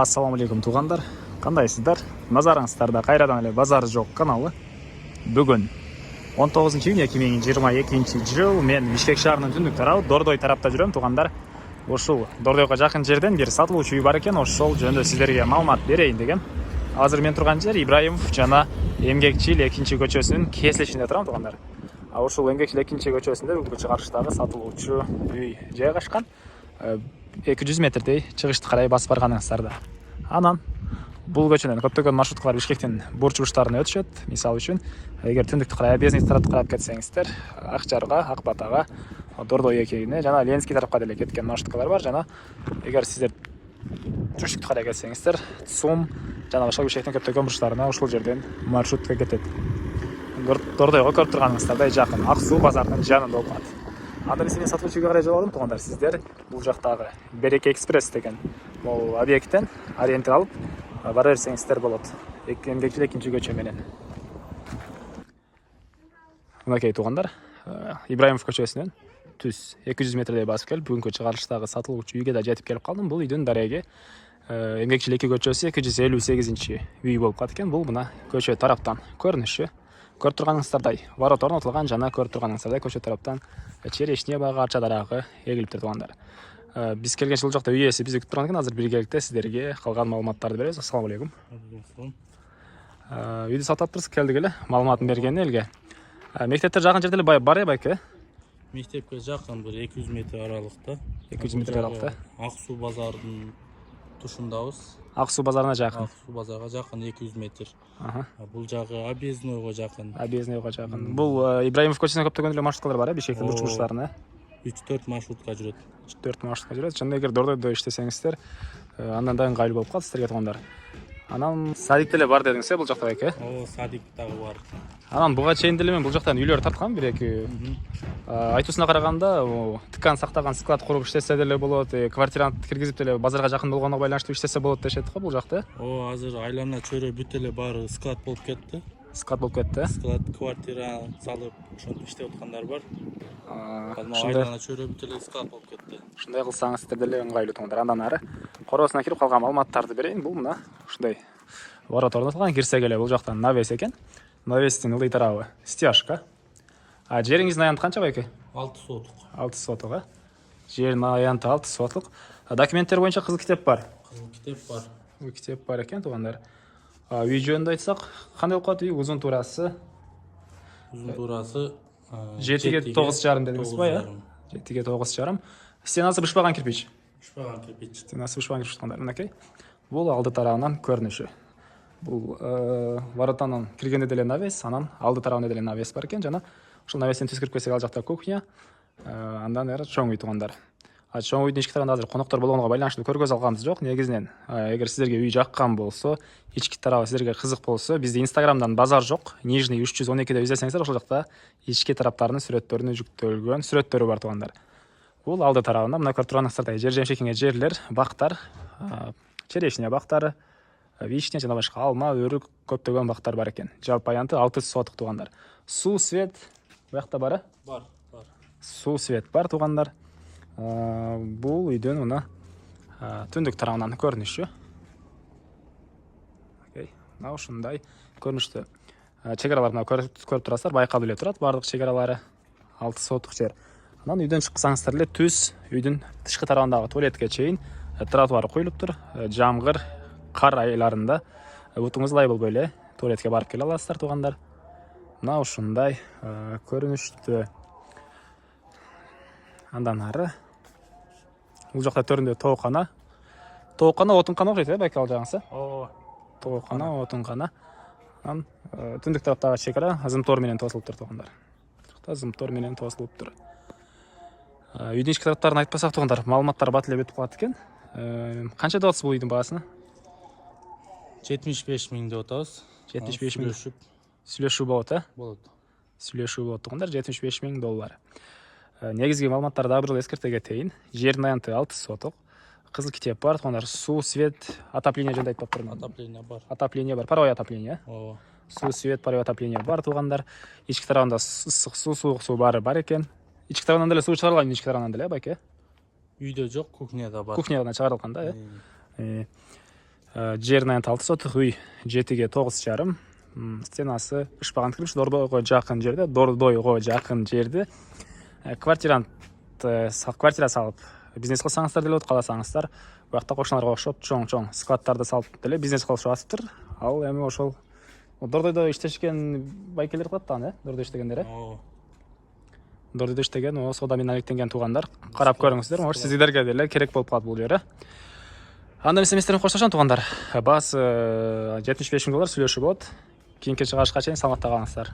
Assalamu alaikum туғандар. Қандайсыздар? Назарыңыздарда қайрадан эле базары жоқ каналы. Бүгін 19 июнь 2022 жыл мен Бишкек шаарынын түндүк тарабы Дордой тарапта жүрөм туғандар. Ошол Дордойго жакын жерден бир сатылуучу үй бар экен, ошол жөнүндө сиздерге маалымат берейин дегем. Азыр мен турган жер Ибраимов жана Эмгекчил 2 көчөсүнүн кесилишинде турам туғандар. Ошол Эмгекчил 2 көчөсүндө бүгүнкү чыгарыштагы сатылуучу үй жайгашкан. 200 метрдей чыгышты карай басып барганыңыздарда. Анан бул көчөдөн көптөгөн маршруткалар Бишкектин бурч-бурчтарына өтүшөт. Мисалы үчүн, эгер түндүктү карай Объездный тарапты карап кетсеңиздер, Акчарга, Акбатага, Дордой экегине жана Ленский тарапка деле кеткен маршруткалар бар. Жана эгер сиздер түштүктү карай кетсеңиздер, Сум жана башка Бишкектин көптөгөн бурчтарына ушул жерден маршрутка кетет. Дордойго көрүп турганыңыздардай жакын, Ак суу базарынын жанында болуп калат. Анда мен сатылуучуга карай жол алдым туғандар. Сиздер бул жактагы Береке экспресс деген бул объекттен ориентир алып бара берсеңиздер болот. Эмгекчил 2 көчө менен. Мынакей туғандар, Ибраимов көчөсүнөн түз 200 метрдей басып келип, бүгүнкү чыгарыштагы сатылуучу үйгө да жетип келип калдым. Бул үйдүн дареги Эмгекчил 2 көчөсү 258 үй болуп калат экен. Бул мына көчө тараптан көрүнүшү. Көрүп турганыңыздардай ворот орнотулган жана көрүп турганыңыздардай көчө тараптан черешня багы, арча дарагы эгилиптир туғандар. Биз келгенче бул жакта үй ээси бизди күтүп турган экен. Азыр биргеликте сиздерге калган маалыматтарды беребиз. Ассаламу алейкум. Үйдү сатаптырсыз, келдик эле. Маалыматын бергени элге. Мектептер жакын жерде эле бар байке? Мектепке жакын бир 200 метр аралыкта. 200 метр аралыкта. Ак суу базарынын тушундабыз. Ак суу базарына жакын. Ак суу базарга жакын 200 метр. Бул жагы Объездныйго жакын. Объездныйго жакын. Бул Ибраимов көчөсүнө көптөгөн эле маршруткалар бар, Бишкектин бурч-бурчтарына. 3-4 маршрутка жүрөт. 4 маршрутка жүрөт. Чынында эгер Дордойдо иштесеңиздер, андан да ыңгайлуу болуп калат сиздерге туғандар. Анан садик деле бар дедиңиз, бул жакта байке? Садик дагы бар. Анан буга чейин деле мен бул жактан үйлөр тарткам, 1-2. Айтуусуна караганда, ткан сактаган склад куруп иштесе деле болот, квартирант киргизип деле базарга жакын болгонуна байланыштуу иштесе болот дешет го бул жакта. Азыр айлана чөйрө бүт эле баары склад болуп кетти. Склад болуп кетти. Склад квартира салып, ошентип иштеп аткандар бар. Айлана чөйрө бүт эле склад болуп кетти. Ушундай кылсаңыз сиздер деле ыңгайлуу туңдар. Андан ары короосуна кирип калган маалыматтарды берейин. Бул мына ушундай ворот орнотулган. Кирсек эле бул жактан навес экен. Навестин ылдый тарабы стяжка. Жериңиздин аянты канча байке? 6 сотук. 6 сотук. Жердин аянты 6 сотук. Документтер боюнча кызыл китеп бар. Кызыл китеп бар. Китеп бар экен тугандар. Үй жөнүндө айтсак, кандай болуп калат үй? Узун турасы 7-ге 9,5 дедиңиз ба, э? 7-ге 9,5. Стенасы бышпаган кирпич. Бышпаган кирпич. Стенасы бышпаган кирпич тугандар. Мынакей. Бул алды тарабынан көрүнүшү. Бул воротанын киргенде деле навес, анан алды тарабында деле навес бар экен жана ушул навестен түз кирип келсек ал жакта кухня, андан ары чоң үй тугандар. Чоң үйдүн ички тарабында азыр коноктор болгонуга байланыштуу көргөз алганбыз жок. Негизинен эгер сиздерге үй жаккан болсо, ички тарабы сиздерге кызык болсо, бизде Инстаграмдан базар жок, Нижний 312де издесеңиздер, ошол жакта ички тараптарынын сүрөттөрүнө жүктөлгөн сүрөттөрү бар тугандар. Бул алды тарабында мына көрүп турганыңыздардай жер жемшекиңе жерлер, бактар, черешня бактары, вишня жана башка алма, өрүк, көптөгөн бактар бар экен. Жалпы аянты 6 сотук тугандар. Суу, свет буякта бар? Бар. Суу, свет бар тугандар. Бул үйдөн мына түндүк тарабынан көрүнүшү. Мына ушундай көрүнүштө. Чегаралар мына көрүп турасыздар, байкалып эле турат баардык чегаралары. 6 сотук жер. Анан үйдөн чыксаңыздар эле түз үйдүн тышкы тарабындагы туалетке чейин тротуар коюлуптур. Жамгыр, кар айларында бутуңуз лай болбой эле туалетке барып келе аласыздар тугандар. Мына ушундай көрүнүштө. Андан ары бул жакта төрүндө тоокана. Тоокана, отункана окшойт, байке ал жагыңсы? Тоокана, отункана. Анан түндүк тараптагы чегара зымтор менен тосулуптур тугандар. Зымтор менен тосулуптур. Үйдүн ички тараптарын айтпасак тугандар, маалыматтар бат эле өтүп калат экен. Канча деп атасыз бул үйдүн баасына? 75 миң деп атабыз. 75 миң. Сүйлөшүү болот, э? Болот. Сүйлөшүү болот тугандар, 75 миң доллар. Негизги маалыматтарды дагы бир жолу эскерте кетейин. Жердин аянты 6 сотук. Кызыл китеп бар тугандар. Суу, свет, отопление жөнүндө айтып атпырмын. Отопление бар. Отопление бар, паровой отопление. Суу, свет, паровой отопление бар тугандар. Ички тарабында ысык суу, суук суу бар экен. Ички тарабынан деле суу чыгарылган, ички тарабынан деле, байке? Үйдө жок, кухняда бар. Кухнядан чыгарылган да, э? жерин аянталды сотук үй 7-ге 9,5. Стенасы ышпаган кириш Дордойго жакын жерде, квартира салып бизнес кылсаңыздар деле каласаңыздар, буякта кошуналарга окшоп чоң складтарды салып деле бизнес кылышып атыптыр. Ал эми ошол Дордойдо иштешкен байкелер кылат да, Дордойдо иштегендер, Дордойдо иштеген, соода менен алектенген туугандар, карап көрүңүздөр, может сиздерге деле керек болуп калат бул жер. Анда эмесе эместерин коштошон туугандар. Баасы $75,000 сүйлөшүү болот. Кийинки чыгышка чейин саламатта калыңыздар.